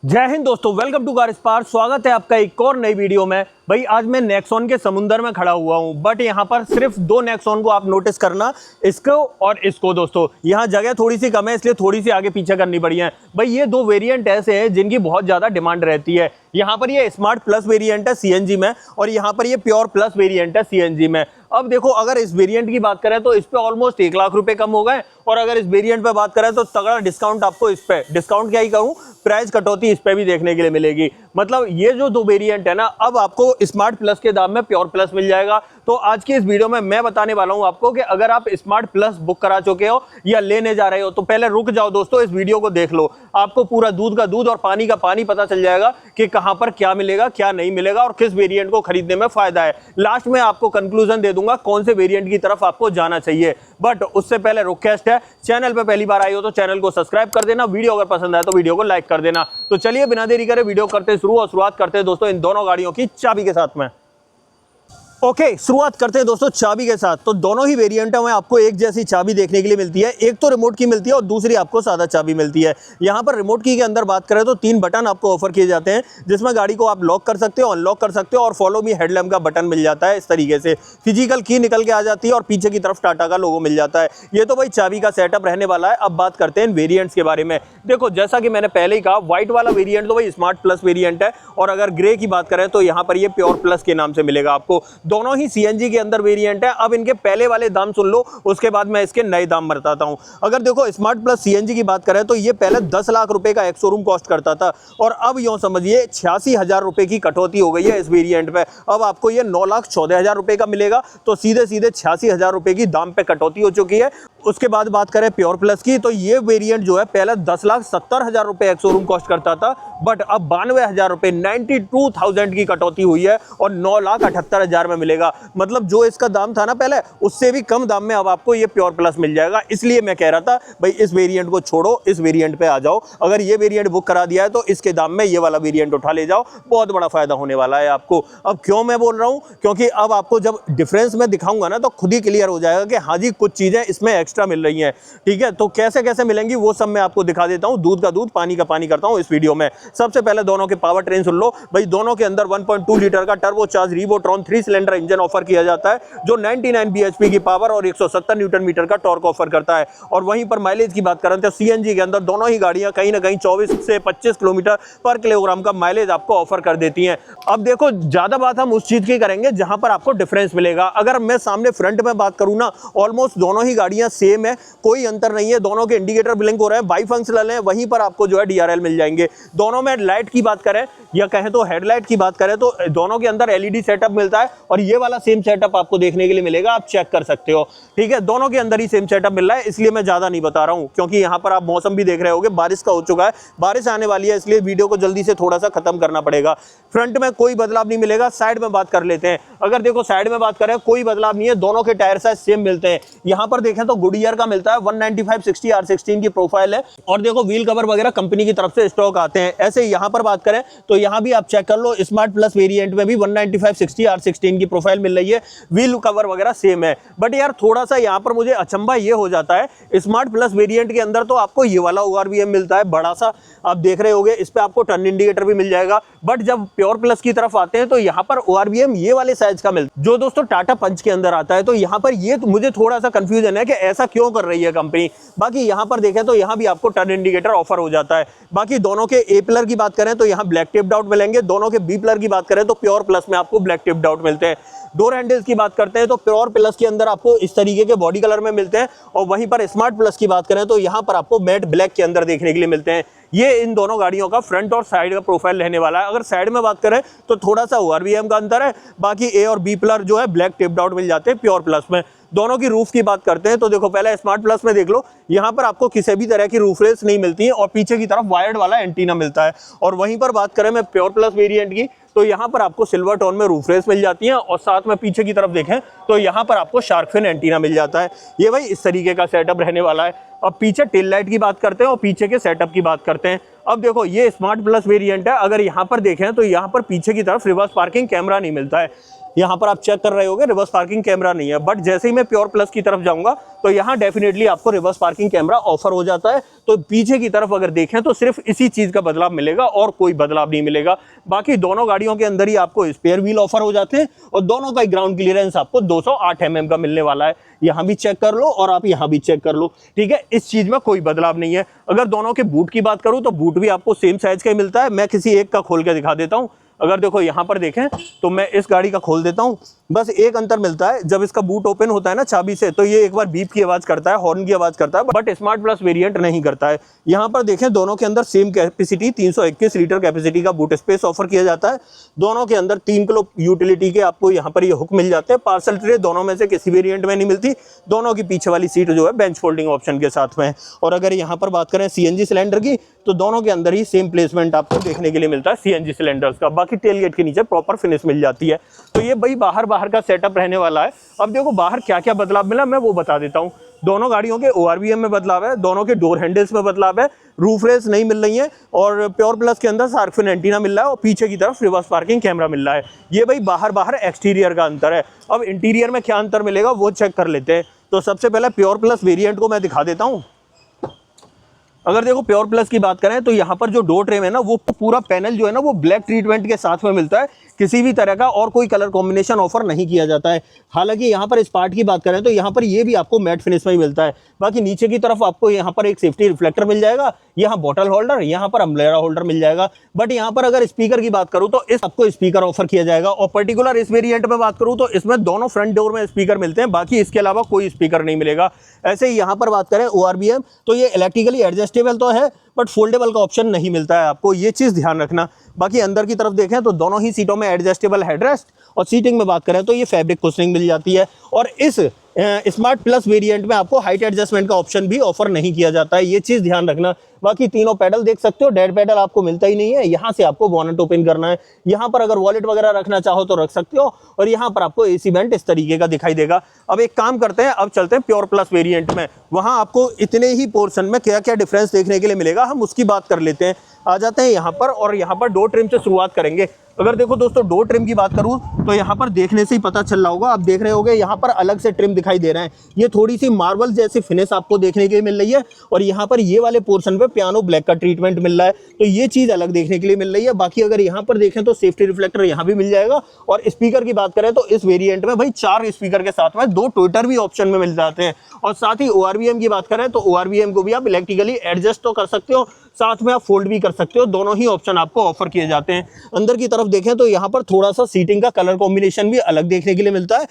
जय हिंद दोस्तों, welcome to car spark. स्वागत है आपका एक और नई वीडियो में। भाई आज मैं नेक्सॉन के समुंदर में खड़ा हुआ हूं, बट यहाँ पर सिर्फ दो नेक्सॉन को आप नोटिस करना, इसको और इसको। दोस्तों यहाँ जगह थोड़ी सी कम है, इसलिए थोड़ी सी आगे पीछे करनी पड़ी है। भाई ये दो वेरिएंट ऐसे हैं जिनकी बहुत ज़्यादा डिमांड रहती है। यहाँ पर ये स्मार्ट प्लस वेरिएंट है सीएनजी में, और यहाँ पर ये प्योर प्लस वेरिएंट है सीएनजी में। अब देखो, अगर इस वेरिएंट की बात करें तो इस पे ऑलमोस्ट 1 लाख रुपए कम हो गए, और अगर इस वेरिएंट पे बात करें तो तगड़ा डिस्काउंट आपको इस पे, डिस्काउंट क्या ही कहूँ, प्राइस कटौती इस पे भी देखने के लिए मिलेगी। मतलब ये जो दो वेरिएंट है ना, अब आपको स्मार्ट प्लस के दाम में प्योर प्लस मिल जाएगा। तो आज की इस वीडियो में मैं बताने वाला हूं आपको कि अगर आप स्मार्ट प्लस बुक करा चुके हो या लेने जा रहे हो तो पहले रुक जाओ दोस्तों, इस वीडियो को देख लो। आपको पूरा दूध का दूध और पानी का पानी पता चल जाएगा कि कहां पर क्या मिलेगा, क्या नहीं मिलेगा, और किस वेरिएंट को खरीदने में फायदा है। लास्ट में आपको कंक्लूजन दे दूंगा कौन से वेरिएंट की तरफ आपको जाना चाहिए। बट उससे पहले रिक्वेस्ट है, चैनल पे पहली बार आई हो तो चैनल को सब्सक्राइब कर देना, वीडियो अगर पसंद आए तो वीडियो को लाइक कर देना। तो चलिए बिना देरी करे वीडियो करते शुरू, और शुरुआत करते हैं दोस्तों इन दोनों गाड़ियों की चाबी के साथ में। ओके, शुरुआत करते हैं दोस्तों चाबी के साथ। तो दोनों ही वेरिएंटों में आपको एक जैसी चाबी देखने के लिए मिलती है। एक तो रिमोट की मिलती है और दूसरी आपको सादा चाबी मिलती है। यहाँ पर रिमोट की के अंदर बात करें तो 3 बटन आपको ऑफर किए जाते हैं, जिसमें गाड़ी को आप लॉक कर सकते हो, अनलॉक कर सकते हो, और फॉलो मी हेडलैम्प का बटन मिल जाता है। इस तरीके से फिजिकल की निकल के आ जाती है और पीछे की तरफ टाटा का लोगो मिल जाता है। ये तो भाई चाबी का सेटअप रहने वाला है। अब बात करते हैं वेरियंट्स के बारे में। देखो, जैसा कि मैंने पहले ही कहा, व्हाइट वाला वेरियंट तो भाई स्मार्ट प्लस वेरियंट है, और अगर ग्रे की बात करें तो यहाँ पर ये प्योर प्लस के नाम से मिलेगा आपको। दोनों ही सीएनजी के अंदर वेरिएंट है। अब इनके पहले वाले दाम सुन लो, उसके बाद मैं इसके नए दाम बताता हूं। अगर देखो स्मार्ट प्लस सीएनजी की बात करें तो ये पहले 10 लाख रुपए का एक शोरूम कॉस्ट करता था, और अब यूं समझिए 86,000 रुपए की कटौती हो गई है इस वेरिएंट पे। अब आपको ये 9,14,000 रुपए का मिलेगा। तो सीधे सीधे 86,000 रुपए की दाम पे कटौती हो चुकी है। उसके बाद बात करें प्योर प्लस की, तो ये वेरिएंट जो है पहले 10,70,000 रुपए एक शोरूम कॉस्ट करता था, बट अब 92,000 रुपए 92,000 की कटौती हुई है, और 9,78,000 में मिलेगा। मतलब जो इसका दाम था ना पहले, उससे भी कम दाम में अब आपको ये प्योर प्लस मिल जाएगा। इसलिए मैं कह रहा था भाई इस वेरिएंट को छोड़ो, इस वेरिएंट पे आ जाओ। अगर ये वेरिएंट बुक करा दिया है तो इसके दाम में ये वाला वेरिएंट उठा ले जाओ, बहुत बड़ा फायदा होने वाला है आपको। अब क्यों मैं बोल रहा हूं, क्योंकि अब आपको जब डिफरेंस में दिखाऊंगा ना तो खुद ही क्लियर हो जाएगा कि हाँ जी, कुछ चीजें इसमें एक्स्ट्रा मिल रही हैं। ठीक है, तो कैसे कैसे मिलेंगी वो सब मैं आपको दिखा देता हूं। दूध का दूध पानी का पानी करता हूं इस वीडियो में। सबसे पहले दोनों के पावर ट्रेन सुन लो भाई। दोनों के अंदर 1.2 लीटर का टर्बोचार्ज रिवोट्रॉन 3 सिलेंडर इंजन ऑफर किया जाता है, जो 99 bhp की पावर और 170 न्यूटन मीटर का टॉर्क ऑफर करता है। और वहीं पर माइलेज की बात करें तो सीएनजी के अंदर दोनों ही गाड़ियां कहीं ना कहीं 24 से 25 किलोमीटर पर किलोग्राम का माइलेज आपको ऑफर कर देती हैं। अब देखो, ज्यादा बात हम उस चीज की करेंगे जहां पर आपको डिफरेंस मिलेगा। अगर मैं सामने फ्रंट में बात करूं ना, ऑलमोस्ट दोनों ही गाड़ियां सेम है, कोई अंतर नहीं है। दोनों के इंडिकेटर ब्लिंक हो रहे हैं, बाईफंक्शनल है। वहीं पर आपको जो है डीआरएल मिल जाएंगे। दोनों में लाइट की बात करें या कहें तो हेडलाइट की बात करें तो दोनों के अंदर एलईडी सेटअप मिलता है, और ये वाला सेम सेटअप आपको देखने के लिए मिलेगा, आप चेक कर सकते हो। ठीक है, दोनों के अंदर ही सेम सेटअप मिल रहा है, इसलिए मैं ज्यादा नहीं बता रहा हूं, क्योंकि यहां पर आप मौसम भी देख रहे होगे, बारिश का हो चुका है, बारिश आने वाली है, इसलिए वीडियो को जल्दी से थोड़ा सा खत्म करना पड़ेगा। फ्रंट में कोई बदलाव नहीं मिलेगा। साइड में बात कर लेते हैं। अगर देखो साइड में बात करें, कोई बदलाव नहीं है, दोनों के टायर साइज सेम मिलते हैं। यहां पर देखें तो गुडियर का मिलता है, 195/60 R16 की प्रोफाइल है, और देखो व्हील कवर वगैरह कंपनी की तरफ से स्टॉक आते हैं। ऐसे यहां पर बात करें तो यहां भी आप चेक कर लो, स्मार्ट प्लस वेरिएंट में भी 195/60 R16 की प्रोफाइल मिल रही है, व्हील कवर वगैरह सेम है। बट यार थोड़ा सा यहाँ पर मुझे अचंभा ये हो जाता है, स्मार्ट प्लस वेरिएंट के अंदर तो आपको ये वाला ORVM मिलता है बड़ा सा, आप देख रहे होगे, इस पे आपको टर्न इंडिकेटर भी मिल जाएगा। बट जब प्योर प्लस की तरफ आते हैं तो यहाँ पर ORVM ये वाले साइज का मिलता है, जो दोस्तों टाटा पंच के अंदर आता है। तो यहाँ पर ये तो मुझे थोड़ा सा कंफ्यूजन है कि ऐसा क्यों कर रही है कंपनी। बाकी यहाँ पर देखें तो यहाँ भी आपको टर्न इंडिकेटर ऑफर हो जाता है। बाकी दोनों के ए पिलर की बात करें तो यहाँ ब्लैक टिप्ड आउट मिलेंगे। दोनों के बी पिलर की बात करें तो प्योर प्लस में आपको ब्लैक टिप्ड आउट मिलते हैं। डोर हैंडल्स की बात करते हैं तो प्योर प्लस के अंदर आपको इस तरीके के बॉडी कलर में मिलते हैं, और वहीं पर स्मार्ट प्लस की बात करें तो यहाँ पर आपको मैट ब्लैक के अंदर देखने के लिए मिलते हैं। ये इन दोनों गाड़ियों का फ्रंट और साइड का प्रोफाइल रहने वाला है। अगर साइड में बात करें तो थोड़ा सा ORVM का अंतर है, बाकी ए और बी पिलर जो है ब्लैक टिप्ड आउट मिल जाते हैं प्योर प्लस में। दोनों की रूफ की बात करते हैं तो देखो, पहले स्मार्ट प्लस में देख लो, यहाँ पर आपको किसी भी तरह की रूफ रेस नहीं मिलती है, और पीछे की तरफ वायर्ड वाला एंटीना मिलता है। और वहीं पर बात करें मैं प्योर प्लस वेरिएंट की, तो यहाँ पर आपको सिल्वर टोन में रूफ रेस मिल जाती है, और साथ में पीछे की तरफ देखें तो यहाँ पर आपको शार्क फिन एंटीना मिल जाता है। ये भाई इस तरीके का सेटअप रहने वाला है। अब पीछे टेल लाइट की बात करते हैं और पीछे के सेटअप की बात करते हैं। अब देखो, ये स्मार्ट प्लस वेरिएंट है। अगर यहाँ पर देखें तो यहाँ पर पीछे की तरफ रिवर्स पार्किंग कैमरा नहीं मिलता है। यहाँ पर आप चेक कर रहे होगे रिवर्स पार्किंग कैमरा नहीं है, बट जैसे ही मैं प्योर प्लस की तरफ जाऊंगा तो यहाँ डेफिनेटली आपको रिवर्स पार्किंग कैमरा ऑफर हो जाता है। तो पीछे की तरफ अगर देखें तो सिर्फ इसी चीज का बदलाव मिलेगा और कोई बदलाव नहीं मिलेगा। बाकी दोनों गाड़ियों के अंदर ही आपको स्पेयर व्हील ऑफर हो जाते हैं और दोनों का ग्राउंड क्लियरेंस आपको 208 mm का मिलने वाला है। यहाँ भी चेक कर लो और आप यहाँ भी चेक कर लो, ठीक है, इस चीज में कोई बदलाव नहीं है। अगर दोनों के बूट की बात करूं तो बूट भी आपको सेम साइज का ही मिलता है। मैं किसी एक का खोल के दिखा देता हूं। अगर देखो यहाँ पर देखें तो मैं इस गाड़ी का खोल देता हूं, बस एक अंतर मिलता है, जब इसका बूट ओपन होता है ना चाबी से तो ये एक बार बीप की आवाज करता है, हॉर्न की आवाज करता है, बट स्मार्ट प्लस वेरिएंट नहीं करता है। यहाँ पर देखें दोनों के अंदर सेम कैपेसिटी 321 लीटर कैपेसिटी का बूट स्पेस ऑफर किया जाता है। दोनों के अंदर 3 किलो यूटिलिटी के आपको यहाँ पर ये हुक मिल जाते हैं। पार्सल ट्रे दोनों में से किसी वेरिएंट में नहीं मिलती। दोनों की पीछे वाली सीट जो है बेंच फोल्डिंग ऑप्शन के साथ में है। और अगर यहाँ पर बात करें सीएनजी सिलेंडर की तो दोनों के अंदर ही सेम प्लेसमेंट आपको देखने के लिए मिलता है सीएनजी सिलेंडर्स का। बाकी टेलगेट के नीचे प्रॉपर फिनिश मिल जाती है। तो ये भाई बाहर का सेटअप रहने वाला है। अब देखो बाहर क्या क्या बदलाव मिला मैं वो बता देता हूँ। दोनों गाड़ियों के ORVM में बदलाव है, दोनों के डोर हैंडल्स में बदलाव है, रूफ रेस नहीं मिल रही है और प्योर प्लस के अंदर शार्क फिन एंटीना मिल रहा है और पीछे की तरफ रिवर्स पार्किंग कैमरा मिल रहा है। ये भाई बाहर एक्सटीरियर का अंतर है। अब इंटीरियर में क्या अंतर मिलेगा वो चेक कर लेते हैं। तो सबसे पहले प्योर प्लस वेरिएंट को मैं दिखा देता हूँ। अगर देखो प्योर प्लस की बात करें तो यहाँ पर जो डोर ट्रिम है ना वो पूरा पैनल जो है ना वो ब्लैक ट्रीटमेंट के साथ में मिलता है। किसी भी तरह का और कोई कलर कॉम्बिनेशन ऑफर नहीं किया जाता है। हालांकि यहाँ पर इस पार्ट की बात करें तो यहाँ पर ये भी आपको मैट फिनिश में ही मिलता है। बाकी नीचे की तरफ आपको यहाँ पर एक सेफ्टी रिफ्लेक्टर मिल जाएगा, यहाँ बॉटल होल्डर, यहाँ पर अम्ब्रेला होल्डर मिल जाएगा। बट यहाँ पर अगर स्पीकर की बात करूँ तो इस आपको स्पीकर ऑफर किया जाएगा और पर्टिकुलर इस वेरिएंट में बात करूँ तो इसमें दोनों फ्रंट डोर में स्पीकर मिलते हैं, बाकी इसके अलावा कोई स्पीकर नहीं मिलेगा। ऐसे ही यहाँ पर बात करें ORVM तो ये इलेक्ट्रिकली एडजस्टेबल तो है बट फोल्डेबल का ऑप्शन नहीं मिलता है आपको, ये चीज़ ध्यान रखना। बाकी अंदर की तरफ देखें तो दोनों ही सीटों में एडजस्टेबल हेडरेस्ट और सीटिंग में बात करें तो ये फैब्रिक कुशनिंग मिल जाती है। और इस स्मार्ट प्लस वेरिएंट में आपको हाइट एडजस्टमेंट का ऑप्शन भी ऑफर नहीं किया जाता है, ये चीज़ ध्यान रखना। बाकी तीनों पैडल देख सकते हो, डेड पैडल आपको मिलता ही नहीं है। यहाँ से आपको बोनट ओपन करना है, यहाँ पर अगर वॉलेट वगैरह रखना चाहो तो रख सकते हो और यहाँ पर आपको AC वेंट इस तरीके का दिखाई देगा। अब एक काम करते हैं, अब चलते हैं प्योर प्लस वेरिएंट में। वहाँ आपको इतने ही पोर्शन में क्या क्या डिफरेंस देखने के लिए मिलेगा हम उसकी बात कर लेते हैं। आ जाते हैं यहाँ पर और यहाँ पर डोर ट्रिम से शुरुआत करेंगे। अगर देखो दोस्तों डोर ट्रिम की बात करूँ तो यहाँ पर देखने से ही पता चल रहा होगा, आप देख रहे होगे यहाँ पर अलग से ट्रिम दिखाई दे रहे हैं। ये थोड़ी सी मार्बल जैसी फिनिश आपको देखने के लिए मिल रही है और यहाँ पर ये वाले पोर्शन पे पियानो ब्लैक का ट्रीटमेंट मिल रहा है, तो ये चीज़ अलग देखने के लिए मिल रही है। बाकी अगर यहाँ पर देखें तो सेफ्टी रिफ्लेक्टर यहाँ भी मिल जाएगा। और स्पीकर की बात करें तो इस वेरिएंट में भाई 4 स्पीकर के साथ में 2 ट्विटर भी ऑप्शन में मिल जाते हैं। और साथ ही ORVM की बात करें तो ORVM को भी आप इलेक्ट्रिकली एडजस्ट तो कर सकते हो, साथ में आप फोल्ड भी कर सकते हो। दोनों ही ऑप्शन आपको ऑफर किए जाते हैं। अंदर की तरफ देखें तो यहाँ पर थोड़ा सा सीटिंग का कलर कॉम्बिनेशन भी अलग देखने के लिए मिलता है।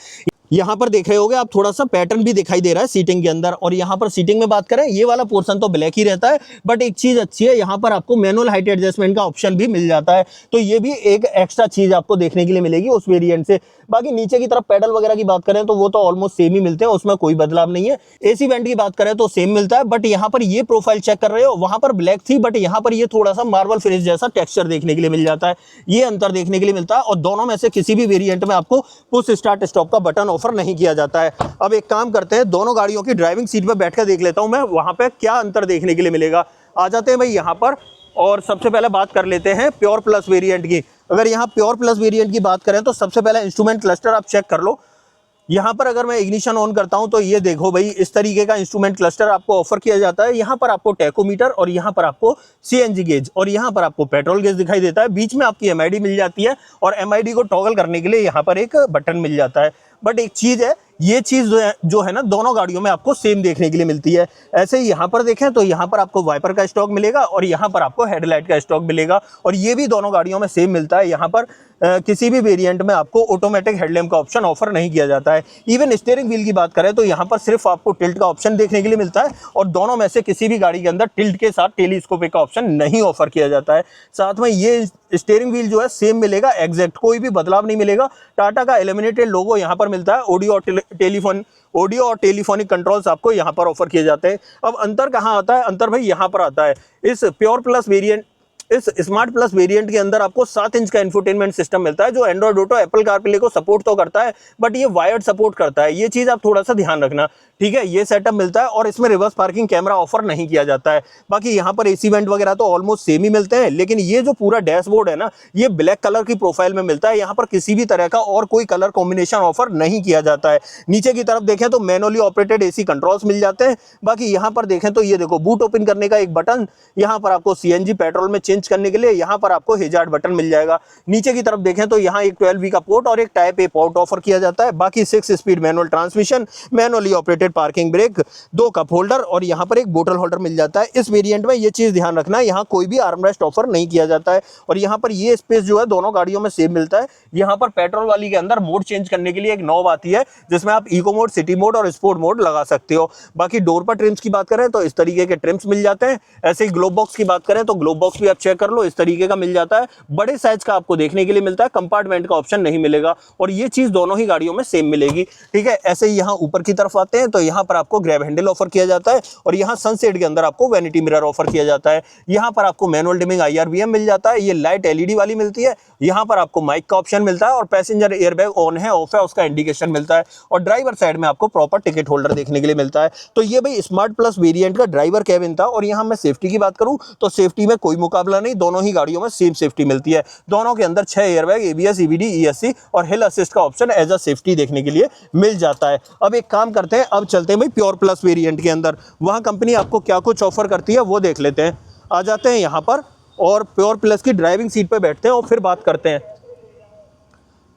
यहाँ पर देख रहे होगे आप थोड़ा सा पैटर्न भी दिखाई दे रहा है सीटिंग के अंदर। और यहाँ पर सीटिंग में बात करें ये वाला पोर्शन तो ब्लैक ही रहता है, बट एक चीज अच्छी है यहाँ पर आपको मैनुअल हाइट एडजस्टमेंट का ऑप्शन भी मिल जाता है, तो ये भी एक एक्स्ट्रा चीज आपको देखने के लिए मिलेगी उस वेरिएंट से। बाकी नीचे की तरफ पैडल वगैरह की बात करें तो वो तो ऑलमोस्ट सेम ही मिलते हैं, उसमें कोई बदलाव नहीं है। AC वेंट की बात करें तो सेम मिलता है, बट यहाँ पर ये प्रोफाइल चेक कर रहे हो वहां पर ब्लैक थी, बट यहाँ पर ये थोड़ा सा मार्बल फिनिश जैसा टेक्सचर देखने के लिए मिल जाता है। ये अंतर देखने के लिए मिलता है और दोनों में से किसी भी वेरिएंट में आपको पुश स्टार्ट स्टॉप का बटन ऑफर नहीं किया जाता है। अब एक काम करते हैं, दोनों गाड़ियों की ड्राइविंग सीट पर बैठकर देख लेता हूं मैं वहां पे क्या अंतर देखने के लिए मिलेगा। आ जाते हैं भाई यहाँ पर और सबसे पहले बात कर लेते हैं प्योर प्लस वेरिएंट की। अगर यहाँ प्योर प्लस वेरिएंट की बात करें तो सबसे पहले इंस्ट्रूमेंट क्लस्टर आप चेक कर लो। यहाँ पर अगर मैं इग्निशन ऑन करता हूँ तो ये देखो भाई इस तरीके का इंस्ट्रूमेंट क्लस्टर आपको ऑफर किया जाता है। यहाँ पर आपको टैकोमीटर और यहाँ पर आपको CNG गेज और यहाँ पर आपको पेट्रोल गेज दिखाई देता है। बीच में आपकी MID मिल जाती है और MID को टॉगल करने के लिए यहाँ पर एक बटन मिल जाता है। बट एक चीज़ है, ये चीज़ जो है ना दोनों गाड़ियों में आपको सेम देखने के लिए मिलती है। ऐसे ही यहाँ पर देखें तो यहाँ पर आपको वाइपर का स्टॉक मिलेगा और यहाँ पर आपको हेडलाइट का स्टॉक मिलेगा और ये भी दोनों गाड़ियों में सेम मिलता है। यहाँ पर किसी भी वेरिएंट में आपको ऑटोमेटिक हेडलैम्प का ऑप्शन ऑफर नहीं किया जाता है। इवन स्टीयरिंग व्हील की बात करें तो यहाँ पर सिर्फ आपको टिल्ट का ऑप्शन देखने के लिए मिलता है और दोनों में से किसी भी गाड़ी के अंदर टिल्ट के साथ टेलीस्कोपिक का ऑप्शन नहीं ऑफर किया जाता है। साथ में ये स्टीयरिंग व्हील जो है सेम मिलेगा, एग्जैक्ट कोई भी बदलाव नहीं मिलेगा। टाटा का एलिमिनेटेड लोगो यहाँ पर मिलता है। ऑडियो और टेलीफोनिक कंट्रोल्स आपको यहाँ पर ऑफर किए जाते हैं। अब अंतर कहाँ आता है? अंतर भाई यहाँ पर आता है। इस प्योर प्लस वेरिएंट इस स्मार्ट प्लस वेरिएंट के अंदर आपको 7 इंच का इंफोटेनमेंट सिस्टम मिलता है, जो एंड्रॉइड ऑटो, एप्पल कारप्ले को सपोर्ट तो करता है, बट ये वायर्ड सपोर्ट करता है। ये चीज आप थोड़ा सा ध्यान रखना, ठीक है। ये सेटअप मिलता है और इसमें रिवर्स पार्किंग कैमरा ऑफर नहीं किया जाता है। बाकी यहाँ पर एसी वेंट वगैरह तो ऑलमोस्ट सेम ही मिलते हैं, लेकिन ये जो पूरा डैशबोर्ड है ना, ये ब्लैक कलर की प्रोफाइल में मिलता है। यहाँ पर किसी भी तरह का और कोई कलर कॉम्बिनेशन ऑफर नहीं किया जाता है। नीचे की तरफ देखें तो मैनुअली ऑपरेटेड एसी कंट्रोल्स मिल जाते हैं। बाकी यहाँ पर देखें तो ये देखो, बूट ओपन करने का एक बटन, यहाँ पर आपको सीएनजी पेट्रोल में चेंज करने के लिए यहाँ पर आपको हेजार्ड बटन मिल जाएगा। नीचे की तरफ देखें तो यहाँ एक 12V का पोर्ट और एक टाइप ए पोर्ट ऑफर किया जाता है। बाकी 6 speed manual transmission, manually operated parking brake, 2 cup holder और यहाँ पर एक बोतल होल्डर मिल जाता है। इस वेरिएंट में ये चीज ध्यान रखना, यहाँ कोई भी आर्मरेस्ट ऑफर नहीं किया जाता है। और यहाँ पर ये स्पेस जो है दोनों गाड़ियों में सेम मिलता है। यहाँ पर पेट्रोल वाली के अंदर मोड चेंज करने के लिए एक नॉब आती है, जिसमें आप इको मोड, सिटी मोड और स्पोर्ट मोड लगा सकते हो। बाकी डोर पर ट्रिम्स की बात करें तो इस तरीके के ट्रिम्स मिल जाते हैं। ऐसे ही ग्लोब बॉक्स की बात करें तो ग्लोब बॉक्स भी आप चेक कर लो, इस तरीके का मिल जाता है। बड़े साइज का आपको देखने के लिए मिलता है, कंपार्टमेंट का ऑप्शन नहीं मिलेगा और ये चीज दोनों ही गाड़ियों में सेम मिलेगी, ठीक है। ऐसे ही यहाँ ऊपर की तरफ आते हैं तो यहाँ पर आपको ग्रैब हैंडल ऑफर किया जाता है और यहाँ सनसेट के अंदर आपको वैनिटी मिरर ऑफर किया जाता है। यहाँ पर आपको मैनुअल डिमिंग IRVM मिल जाता है, ये लाइट LED वाली मिलती है। यहाँ पर आपको माइक का ऑप्शन मिलता है और पैसेंजर एयरबैग ऑन है ऑफ है उसका इंडिकेशन मिलता है। और ड्राइवर साइड में आपको प्रॉपर टिकट होल्डर देखने के लिए मिलता है। तो ये भाई स्मार्ट प्लस वेरिएंट का ड्राइवर कैबिन था। और यहाँ मैं सेफ्टी की बात करूँ तो सेफ्टी में कोई मुकाबला नहीं, दोनों ही गाड़ियों में सेम सेफ्टी मिलती है। दोनों के अंदर 6 एयरबैग, ABS, EBD, ESC और हिल असिस्ट का ऑप्शन एज अ सेफ्टी देखने के लिए मिल जाता है। अब एक काम करते हैं, अब चलते हैं भाई प्योर प्लस वेरिएंट के अंदर, वहाँ कंपनी आपको क्या कुछ ऑफर करती है वो देख लेते हैं। आ जाते हैं यहाँ पर और प्योर प्लस की ड्राइविंग सीट पे बैठते हैं और फिर बात करते हैं।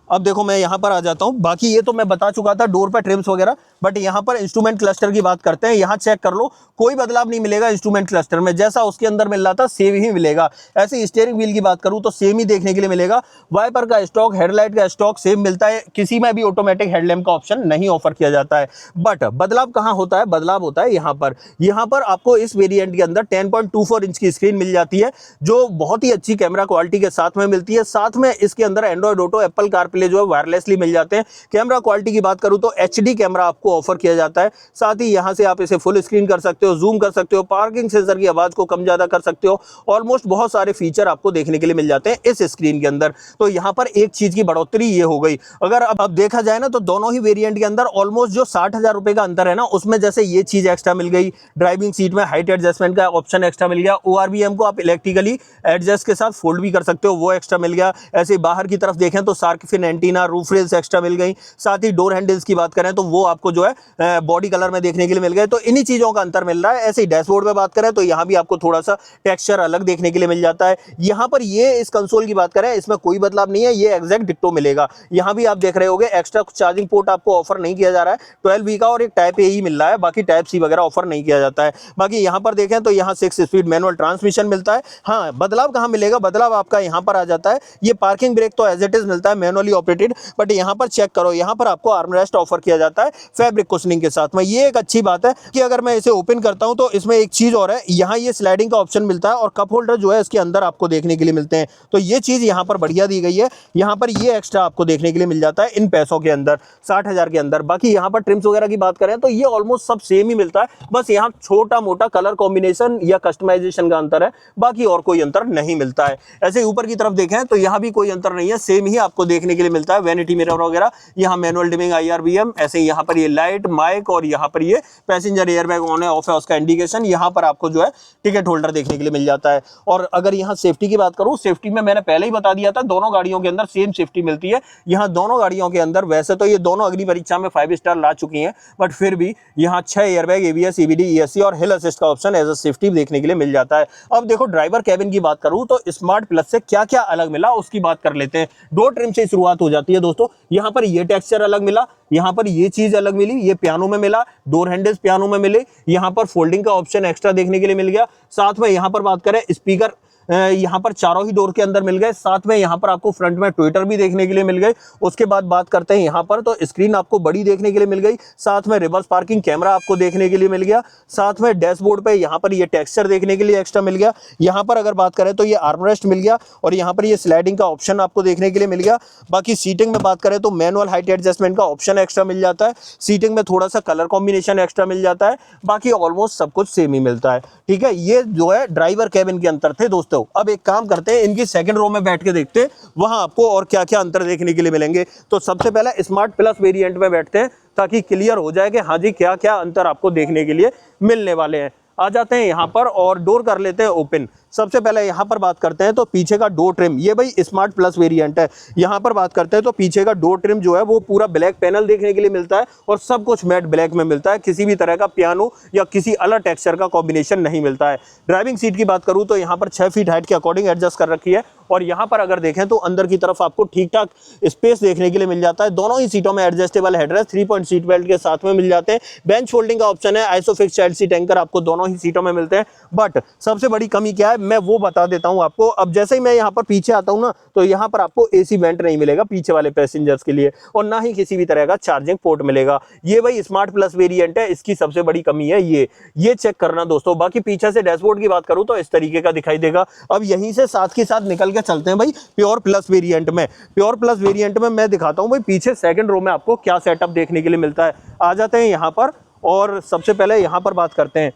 अब देखो मैं यहाँ पर आ जाता हूँ, बाकी ये तो मैं बता चुका था डोर पर ट्रिम्स वगैरह, बट यहाँ पर इंस्ट्रूमेंट क्लस्टर की बात करते हैं। यहाँ चेक कर लो, कोई बदलाव नहीं मिलेगा इंस्ट्रूमेंट क्लस्टर में, जैसा उसके अंदर मिल रहा था सेम ही मिलेगा। ऐसे स्टीयरिंग व्हील की बात करूँ तो सेम ही देखने के लिए मिलेगा। वाइपर का स्टॉक, हेडलाइट का स्टॉक सेम मिलता है, किसी में भी ऑटोमेटिक हेडलैम्प का ऑप्शन नहीं ऑफर किया जाता है। बट बदलाव कहाँ होता है? बदलाव होता है यहाँ पर। यहाँ पर आपको इस वेरिएंट के अंदर 10.24 इंच की स्क्रीन मिल जाती है, जो बहुत ही अच्छी कैमरा क्वालिटी के साथ में मिलती है। साथ में इसके अंदर एंड्रॉइड ऑटो, एप्पल कारप्ले जो है वायरलेसली मिल जाते हैं। कैमरा क्वालिटी की बात करूं तो HD कैमरा आपको ऑफर किया जाता है। साथ ही यहां से आप इसे फुल स्क्रीन कर सकते हो, जूम कर सकते हो, पार्किंग सेंसर की आवाज को कम ज्यादा कर सकते हो। ऑलमोस्ट बहुत सारे फीचर आपको देखने के लिए मिल जाते हैं इस स्क्रीन के अंदर। तो यहां पर एक चीज की बढ़ोतरी ये हो गई, अगर अब देखा जाए ना तो दोनों ही वेरिएंट के अंदर ऑलमोस्ट जो 60,000 रुपए का अंतर है ना, उसमें जैसे ये चीज एक्स्ट्रा मिल गई, ड्राइविंग सीट में हाइट एडजस्टमेंट का ऑप्शन एक्स्ट्रा मिल गया, ORVM को आप इलेक्ट्रिकली एडजस्ट के साथ फोल्ड भी कर सकते हो, वो एक्स्ट्रा मिल गया। ऐसे बाहर की तरफ देखें तो shark fin antenna, roof rails extra मिल गई। साथ ही डोर हैंडल्स की बात करें तो वो आपको जो है बॉडी कलर में देखने के लिए मिल गए। तो इन्हीं चीजों का अंतर मिल रहा है। ऐसे ही डैशबोर्ड पे बात करें तो यहाँ भी आपको थोड़ा सा टेक्सचर अलग देखने के लिए मिल जाता है। यहाँ पर ये इस कंसोल की बात करें, इसमें कोई बदलाव नहीं है, ये एग्जैक्ट डिक्टो मिलेगा। यहाँ भी आप देख रहे होंगे एक्स्ट्रा चार्जिंग पोर्ट आपको ऑफर नहीं किया जा रहा है, 12V का और एक टाइप ए ही मिल रहा है, बाकी टाइप C वगैरह ऑफर नहीं किया जाता है। बाकी यहाँ पर देखें तो यहाँ 6 स्पीड मैनुअल ट्रांसमिशन मिलता है। हाँ, बदलाव कहाँ मिलेगा? बदलाव आपका यहाँ पर आ जाता है। ये पार्किंग ब्रेक तो एज इट इज मिलता है मैनुअली ऑपरेटेड, बट यहाँ पर चेक करो, यहाँ पर आपको आर्मरेस्ट ऑफर किया जाता है फैब्रिक कुशनिंग के साथ में। ये एक अच्छी बात है कि अगर मैं इसे ओपन करता हूं तो इसमें एक चीज और है, यहाँ ये स्लाइडिंग का ऑप्शन मिलता है और कप होल्डर जो है इसके अंदर आपको देखने के लिए मिलते हैं। तो ये चीज यहाँ पर बढ़िया दी गई है। यहाँ पर ये एक्स्ट्रा आपको देखने के लिए मिल जाता है इन पैसों के अंदर, 60,000 के अंदर। बाकी यहाँ पर ट्रिम्स वगैरह की बात करें तो ये ऑलमोस्ट सब सेम ही मिलता है, बस यहाँ छोटा मोटा कलर कॉम्बिनेशन या कस्टमाइजेशन का अंतर है, बाकी और कोई अंतर नहीं मिलता है। ऐसे ऊपर की तरफ देखें तो यहाँ भी कोई अंतर नहीं है, सेम ही आपको देखने के लिए मिलता है। वैनिटी मिरर वगैरह, यहाँ मैनुअल डिमिंग IRVM, ऐसे यहाँ पर ये लाइट, माइक और यहाँ पर ये पैसेंजर एयरबैग ऑन है ऑफ है उसका इंडिकेशन। यहाँ पर आपको जो है टिकट होल्डर देखने के लिए मिल जाता है। और अगर यहाँ सेफ्टी की बात करूँ, सेफ्टी में मैंने पहले ही बता दिया था, दोनों गाड़ियों के अंदर सेम सेफ्टी मिलती है। यहाँ दोनों गाड़ियों के अंदर, वैसे तो ये दोनों अग्नि परीक्षा में 5 स्टार ला चुकी हैं, बट फिर भी यहाँ 6 एयरबैग, ABS, EBD, ESC और हिल असिस्ट का ऑप्शन एज अ सेफ्टी देखने के लिए मिल जाता है। अब देखो ड्राइवर कैबिन की बात करूँ तो स्मार्ट प्लस से क्या क्या अलग मिला उसकी बात कर लेते हैं। डोर ट्रिम से शुरुआत हो जाती है दोस्तों। यहाँ पर ये टेक्सचर अलग मिला, यहाँ पर ये चीज अलग मिली, ये पियानो में मिला, डोर हैंडल्स पियानो में मिले, यहाँ पर फोल्डिंग का ऑप्शन एक्स्ट्रा देखने के लिए मिल गया। साथ में यहाँ पर बात करें स्पीकर, यहाँ पर चारों ही डोर के अंदर मिल गए। साथ में यहाँ पर आपको फ्रंट में ट्विटर भी देखने के लिए मिल गए। उसके बाद बात करते हैं यहाँ पर, तो स्क्रीन आपको बड़ी देखने के लिए मिल गई। साथ में रिवर्स पार्किंग कैमरा आपको देखने के लिए मिल गया। साथ में डैशबोर्ड पे यहाँ पर ये टेक्सचर देखने के लिए एक्स्ट्रा मिल गया। यहाँ पर अगर बात करें तो ये आर्मरेस्ट मिल गया और यहाँ पर ये स्लाइडिंग का ऑप्शन आपको देखने के लिए मिल गया। बाकी सीटिंग में बात करें तो मैनुअल हाइट एडजस्टमेंट का ऑप्शन एक्स्ट्रा मिल जाता है। सीटिंग में थोड़ा सा कलर कॉम्बिनेशन एक्स्ट्रा मिल जाता है। बाकी ऑलमोस्ट सब कुछ सेम ही मिलता है। ठीक है, ये जो है ड्राइवर कैबिन के अंतर थे दोस्तों। लो, अब एक काम करते हैं, इनकी सेकंड रो में बैठ के देखते हैं वहां आपको और क्या क्या अंतर देखने के लिए मिलेंगे। तो सबसे पहले स्मार्ट प्लस वेरिएंट में बैठते हैं ताकि क्लियर हो जाए कि हाँ जी क्या क्या अंतर आपको देखने के लिए मिलने वाले हैं। आ जाते हैं यहाँ पर और डोर कर लेते हैं ओपन। सबसे पहले यहाँ पर बात करते हैं तो पीछे का डोर ट्रिम, ये भाई स्मार्ट प्लस वेरिएंट है। यहाँ पर बात करते हैं तो पीछे का डोर ट्रिम जो है वो पूरा ब्लैक पैनल देखने के लिए मिलता है और सब कुछ मैट ब्लैक में मिलता है, किसी भी तरह का पियानो या किसी अलग टेक्सचर का कॉम्बिनेशन नहीं मिलता है। ड्राइविंग सीट की बात करूँ तो यहाँ पर 6 फीट हाइट के अकॉर्डिंग एडजस्ट कर रखी है और यहाँ पर अगर देखें तो अंदर की तरफ आपको ठीक ठाक स्पेस देखने के लिए मिल जाता है। दोनों ही सीटों में adjustable headrest 3 point seat belt के साथ में मिल जाते हैं। बेंच फोल्डिंग का ऑप्शन है, आइसोफिक्स चाइल्ड सीट एंकर आपको दोनों ही सीटों में मिलते हैं। बट सबसे बड़ी कमी क्या है मैं वो बता देता हूं आपको। अब जैसे ही मैं यहाँ पर पीछे आता हूं ना तो यहाँ पर आपको एसी वेंट नहीं मिलेगा पीछे वाले पैसेंजर्स के लिए और ना ही किसी भी तरह का चार्जिंग पोर्ट मिलेगा। ये भाई स्मार्ट प्लस वेरिएंट है, इसकी सबसे बड़ी कमी है ये चेक करना दोस्तों। बाकी पीछे से डैशबोर्ड की बात करूं तो इस तरीके का दिखाई देगा। अब यहीं से साथ के साथ निकल के चलते हैं भाई प्योर प्लस वेरिएंट में। प्योर प्लस वेरिएंट में मैं दिखाता हूं भाई पीछे सेकंड रो में आपको क्या सेटअप देखने के लिए मिलता है। आ जाते हैं यहाँ पर और सबसे पहले यहाँ पर बात करते हैं।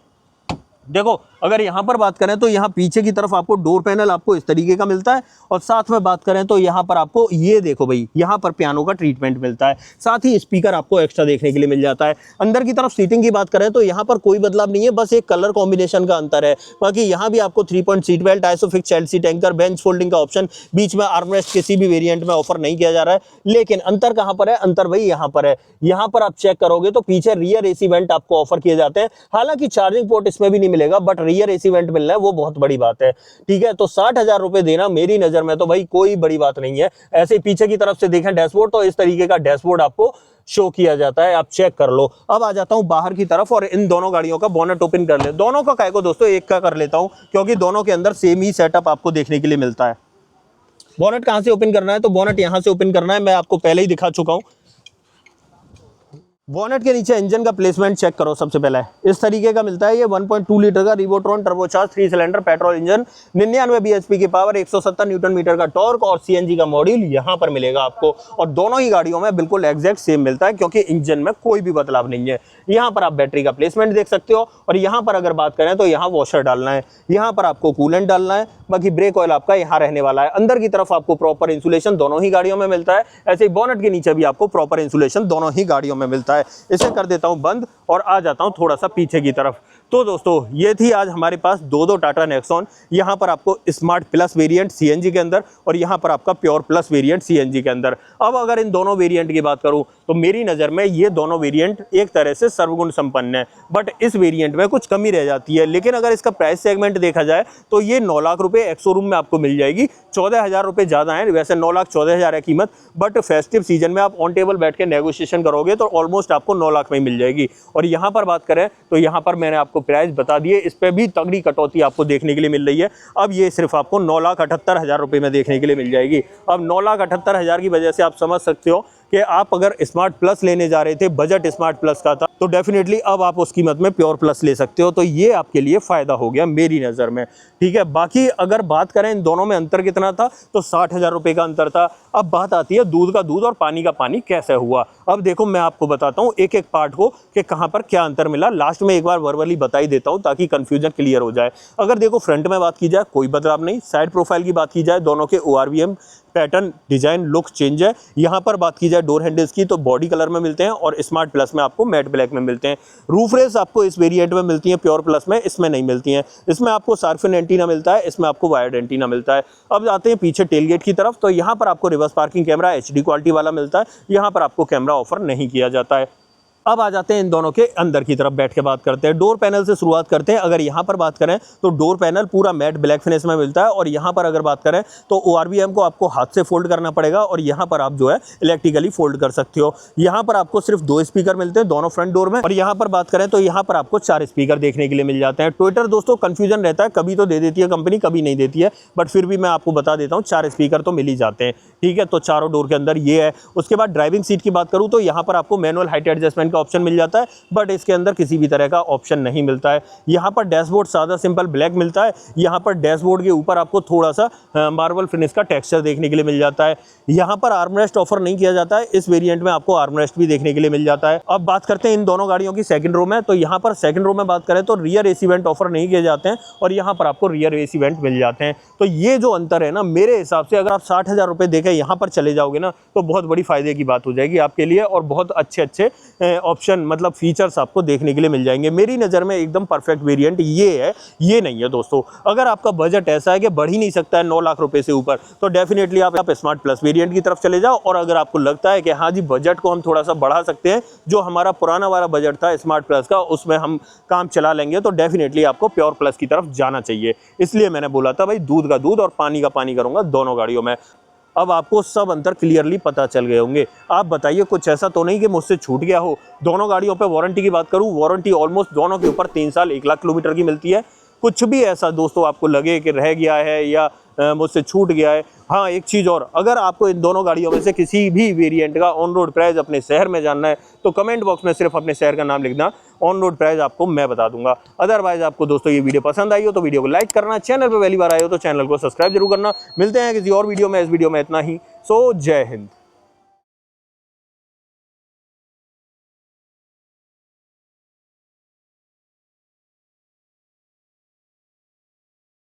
देखो अगर यहाँ पर बात करें तो यहाँ पीछे की तरफ आपको डोर पैनल आपको इस तरीके का मिलता है और साथ में बात करें तो यहाँ पर आपको ये देखो भाई यहाँ पर पियानो का ट्रीटमेंट मिलता है, साथ ही स्पीकर आपको एक्स्ट्रा देखने के लिए मिल जाता है। अंदर की तरफ सीटिंग की बात करें तो यहाँ पर कोई बदलाव नहीं है, बस एक कलर कॉम्बिनेशन का अंतर है। बाकी यहाँ भी आपको 3 point seat belt, isofix child seat anchor, bench folding का ऑप्शन, बीच में आर्मरेस्ट किसी भी वेरिएंट में ऑफर नहीं किया जा रहा है। लेकिन अंतर कहाँ पर है? अंतर भाई यहाँ पर है। यहाँ पर आप चेक करोगे तो पीछे रियर एसी वेंट आपको ऑफर किए जाते हैं। हालांकि चार्जिंग पोर्ट इसमें भी नहीं मिलेगा बट रियर एसी वेंट मिल रहा है, वो बहुत बड़ी बात है। ठीक है, तो 60,000 रुपए देना मेरी नजर में तो भाई कोई बड़ी बात नहीं है। ऐसे पीछे की तरफ से देखें डैशबोर्ड तो इस तरीके का डैशबोर्ड आपको शो किया जाता है, आप चेक कर लो। अब आ जाता हूं बाहर की तरफ और इन दोनों गाड़ियों का बोनट ओपन कर ले। दोनों का को दोस्तों एक का कर लेता हूं क्योंकि दोनों के अंदर सेम ही सेटअप आपको देखने के लिए मिलता है। बोनट कहां से ओपन करना है? तो बोनट यहां से ओपन करना है, मैं आपको पहले ही दिखा चुका हूं। बोनेट के नीचे इंजन का प्लेसमेंट चेक करो। सबसे पहले इस तरीके का मिलता है। ये 1.2 लीटर का Revotron turbocharge 3 cylinder petrol engine, 99 bhp की पावर, 170 न्यूटन मीटर का टॉर्क और सीएनजी का मॉड्यूल यहां पर मिलेगा आपको। और दोनों ही गाड़ियों में बिल्कुल एग्जैक्ट सेम मिलता है क्योंकि इंजन में कोई भी बदलाव नहीं है। यहाँ पर आप बैटरी का प्लेसमेंट देख सकते हो और यहाँ पर अगर बात करें तो यहाँ वॉशर डालना है, यहाँ पर आपको कूलेंट डालना है, बाकी ब्रेक ऑयल आपका यहाँ रहने वाला है। अंदर की तरफ आपको प्रॉपर इंसुलेशन दोनों ही गाड़ियों में मिलता है। ऐसे ही बोनेट के नीचे भी आपको प्रॉपर इंसुलेशन दोनों ही गाड़ियों में मिलता है। इसे कर देता हूं बंद और आ जाता हूं थोड़ा सा पीछे की तरफ। तो दोस्तों ये थी आज हमारे पास दो टाटा नेक्सॉन। यहाँ पर आपको स्मार्ट प्लस वेरिएंट सीएनजी के अंदर और यहाँ पर आपका प्योर प्लस वेरिएंट सीएनजी के अंदर। अब अगर इन दोनों वेरिएंट की बात करूं तो मेरी नज़र में ये दोनों वेरिएंट एक तरह से सर्वगुण संपन्न है, बट इस वेरिएंट में कुछ कमी रह जाती है। लेकिन अगर इसका प्राइस सेगमेंट देखा जाए तो ये 9 लाख रुपए एक्स शोरूम में आपको मिल जाएगी। 14,000 रुपए ज़्यादा है, वैसे 9,14,000 है कीमत, बट फेस्टिव सीजन में आप ऑन टेबल बैठ के नेगोशिएशन करोगे तो ऑलमोस्ट आपको 9 लाख में मिल जाएगी। और यहाँ पर बात करें तो यहाँ पर मैंने आपको प्राइस बता दिए, इस पर भी तगड़ी कटौती आपको देखने के लिए मिल रही है। अब ये सिर्फ आपको 9,78,000 रुपए में देखने के लिए मिल जाएगी। अब 9,78,000 की वजह से आप समझ सकते हो कि आप अगर स्मार्ट प्लस लेने जा रहे थे, बजट स्मार्ट प्लस का था, तो डेफिनेटली अब आप उस कीमत में प्योर प्लस ले सकते हो। तो ये आपके लिए फायदा हो गया मेरी नज़र में। ठीक है, बाकी अगर बात करें इन दोनों में अंतर कितना था तो 60,000 रुपए का अंतर था। अब बात आती है दूध का दूध और पानी का पानी कैसे हुआ। अब देखो मैं आपको बताता हूँ एक एक पार्ट को कि कहाँ पर क्या अंतर मिला। लास्ट में एक बार वर्बली बता ही देता हूँ ताकि कंफ्यूजन क्लियर हो जाए। अगर देखो फ्रंट में बात की जाए कोई बदलाव नहीं, साइड प्रोफाइल की बात की जाए दोनों के ORVM pattern design look change है। यहाँ पर बात की जाए डोर हैंडल्स की तो बॉडी कलर में मिलते हैं और स्मार्ट प्लस में आपको मैट ब्लैक में मिलते हैं। रूफ रेस आपको इस वेरिएंट में मिलती हैं, प्योर प्लस में इसमें नहीं मिलती हैं। इसमें आपको शार्पन एंटीना मिलता है, इसमें आपको वायर्ड एंटीना मिलता है। अब जाते हैं पीछे टेलगेट की तरफ तो यहाँ पर आपको reverse parking camera HD quality वाला मिलता है। यहाँ पर आपको कैमरा ऑफर नहीं किया जाता है। अब आ जाते हैं इन दोनों के अंदर की तरफ बैठ के बात करते हैं। डोर पैनल से शुरुआत करते हैं। अगर यहाँ पर बात करें तो डोर पैनल पूरा मैट ब्लैक फिनिश में मिलता है और यहाँ पर अगर बात करें तो ORVM को आपको हाथ से फोल्ड करना पड़ेगा और यहाँ पर आप जो है इलेक्ट्रिकली फोल्ड कर सकते हो। यहाँ पर आपको सिर्फ 2 स्पीकर मिलते हैं दोनों फ्रंट डोर में और यहाँ पर बात करें तो यहाँ पर आपको 4 स्पीकर देखने के लिए मिल जाते हैं। ट्विटर दोस्तों कंफ्यूजन रहता है, कभी तो दे देती है कंपनी, कभी नहीं देती है, बट फिर भी मैं आपको बता देता हूँ 4 स्पीकर तो मिल ही जाते हैं। ठीक है, तो चारों डोर के अंदर ये है। उसके बाद ड्राइविंग सीट की बात करूँ तो यहाँ पर आपको मैनुअल हाइट एडजस्टमेंट का ऑप्शन मिल जाता है, बट इसके अंदर किसी भी तरह का ऑप्शन नहीं मिलता है। यहाँ पर डैशबोर्ड सादा सिंपल ब्लैक मिलता है। यहाँ पर डैशबोर्ड के ऊपर आपको थोड़ा सा मार्बल फिनिश का टेक्सचर देखने के लिए मिल जाता है। यहाँ पर आर्मरेस्ट ऑफर नहीं किया जाता है, इस वेरिएंट में आपको आर्मरेस्ट भी देखने के लिए मिल जाता है। अब बात करते हैं इन दोनों गाड़ियों की सेकंड रो में। तो यहाँ पर सेकंड रो में बात करें तो रियर एसी वेंट ऑफर नहीं किए जाते हैं और यहाँ पर आपको रियर एसी वेंट मिल जाते हैं। तो ये जो अंतर है ना, मेरे हिसाब से अगर आप 60,000 रुपये देकर यहाँ पर चले जाओगे ना, तो बहुत बड़ी फायदे की बात हो जाएगी आपके लिए और बहुत अच्छे ऑप्शन मतलब फीचर्स आपको देखने के लिए मिल जाएंगे। मेरी नज़र में एकदम परफेक्ट वेरिएंट ये है, ये नहीं है दोस्तों। अगर आपका बजट ऐसा है कि बढ़ ही नहीं सकता है 9 लाख रुपए से ऊपर, तो डेफिनेटली आप स्मार्ट प्लस वेरिएंट की तरफ चले जाओ। और अगर आपको लगता है कि हाँ जी बजट को हम थोड़ा सा बढ़ा सकते हैं, जो हमारा पुराना वाला बजट था स्मार्ट प्लस का उसमें हम काम चला लेंगे, तो डेफिनेटली आपको प्योर प्लस की तरफ जाना चाहिए। इसलिए मैंने बोला था भाई दूध का दूध और पानी का पानी करूंगा दोनों गाड़ियों में। अब आपको सब अंतर क्लियरली पता चल गए होंगे। आप बताइए कुछ ऐसा तो नहीं कि मुझसे छूट गया हो। दोनों गाड़ियों पे वारंटी की बात करूं, वारंटी ऑलमोस्ट दोनों के ऊपर 3 साल 1 लाख किलोमीटर की मिलती है। कुछ भी ऐसा दोस्तों आपको लगे कि रह गया है या मुझसे छूट गया है, हाँ एक चीज़ और, अगर आपको इन दोनों गाड़ियों में से किसी भी वेरिएंट का ऑन रोड प्राइस अपने शहर में जानना है तो कमेंट बॉक्स में सिर्फ अपने शहर का नाम लिखना, ऑन रोड प्राइस आपको मैं बता दूंगा। अदरवाइज आपको दोस्तों ये वीडियो पसंद आई हो तो वीडियो को लाइक करना, चैनल पर पहली बार आए हो तो चैनल को सब्सक्राइब जरूर करना। मिलते हैं किसी और वीडियो में, इस वीडियो में इतना ही। सो जय हिंद।